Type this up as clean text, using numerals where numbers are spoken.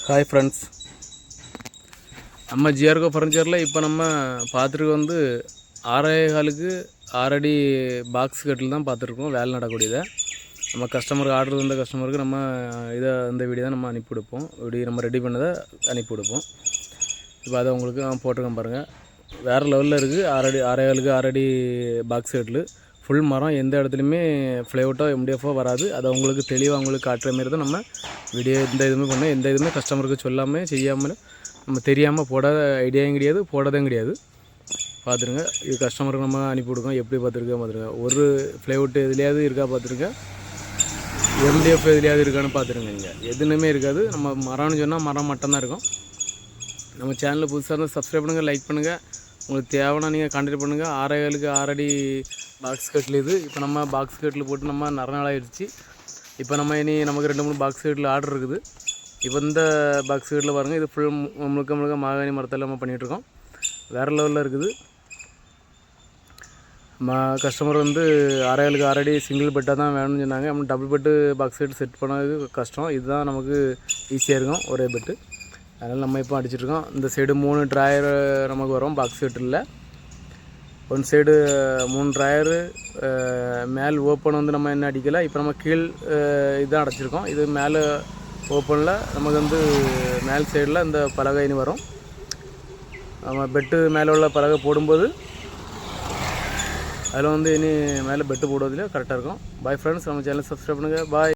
Hi friends, நம்ம ஜிஆர்கோ ஃபர்னிச்சரில் இப்போ நம்ம பார்த்துருக்கு வந்து 6.25க்கு 6 அடி பாக்ஸ் கட்டில் தான் பார்த்துருக்கோம். வேலை நடக்கூடியதை நம்ம கஸ்டமருக்கு ஆர்டர் வந்த கஸ்டமருக்கு நம்ம இந்த வீடியோ தான் நம்ம அனுப்பி கொடுப்போம். இப்படி நம்ம ரெடி பண்ணதை அனுப்பி கொடுப்போம். இப்போ அதை உங்களுக்கு நான் போட்டிருக்கேன் பாருங்கள். வேறு லெவலில் இருக்குது. 6.25க்கு 6 அடி பாக்ஸ் கட்டில் ஃபுல் மரம், எந்த இடத்துலையுமே ஃப்ளைவுட்டோ எம்டிஎஃபோ வராது. அதை உங்களுக்கு தெளிவாக உங்களுக்கு காட்டுற மாரி தான் நம்ம வீடியோ எந்த இதுவுமே பண்ணோம். எந்த இதுவுமே கஸ்டமருக்கு சொல்லாமல் செய்யாமல் நம்ம தெரியாமல் போடாத ஐடியாவும் கிடையாது, போடாதும் கிடையாது. பார்த்துருங்க. இது கஸ்டமருக்கு நம்ம அனுப்பி கொடுக்கோம். எப்படி பார்த்துருக்கேன் பார்த்துருங்க. ஒரு ஃப்ளைவுட் எதுலையாவது இருக்கா பார்த்துருக்கேன், எம்டிஎஃப் எதுலையாவது இருக்கான்னு பார்த்துருங்க. இங்கே எதுவுமே இருக்காது. நம்ம மரம்னு சொன்னால் மரம் மட்டும்தான் இருக்கும். நம்ம சேனலில் புதுசாக இருந்தால் சப்ஸ்கிரைப் பண்ணுங்கள், லைக் பண்ணுங்கள். உங்களுக்கு தேவைன்னா நீங்கள் கான்டாக்ட் பண்ணுங்கள். 6.25க்கு 6 அடி பாக்ஸ் கட்டில் இது. இப்போ நம்ம பாக்ஸ் கட்டில் போட்டு நம்ம நிறைய நாள் ஆகிடுச்சு. இப்போ நம்ம நமக்கு 2-3 பாக்ஸ் கட்டில் ஆர்டர் இருக்குது. இப்போ இந்த பாக்ஸ் கட்டில் பாருங்கள். இது ஃபுல் முழுக்க மாகாணி மரத்தில் நம்ம பண்ணிகிட்ருக்கோம். வேறு லெவலில் இருக்குது. கஸ்டமர் வந்து 6.25க்கு 6 அடி சிங்கிள் பெட்டாக தான் வேணும்னு சொன்னாங்க. நம்ம டபுள் பெட்டு பாக்ஸ் கட்டு செட் பண்ணது கஷ்டம். இதுதான் நமக்கு ஈஸியாக இருக்கும், ஒரே பெட்டு. அதனால் நம்ம இப்போ அடிச்சிட்ருக்கோம். இந்த சைடு 3 ட்ராயர் நமக்கு வரும் பாக்ஸ் கட்டில். ஒன் சைடு 3 ட்ராயரு, மேல் ஓப்பன் வந்து நம்ம என்ன அடிக்கலை. இப்போ நம்ம கீழ் இதுதான் அடைச்சிருக்கோம். இது மேலே ஓப்பனில் நமக்கு வந்து மேல் சைடில் இந்த பலகை இனி வரும். நம்ம பெட்டு மேலே உள்ள பலகை போடும்போது அதில் வந்து இனி மேலே பெட்டு போடுவதில் கரெக்டாக இருக்கும். பாய் ஃப்ரெண்ட்ஸ், நம்ம சேனல் சப்ஸ்கிரைப் பண்ணுங்கள். பாய்.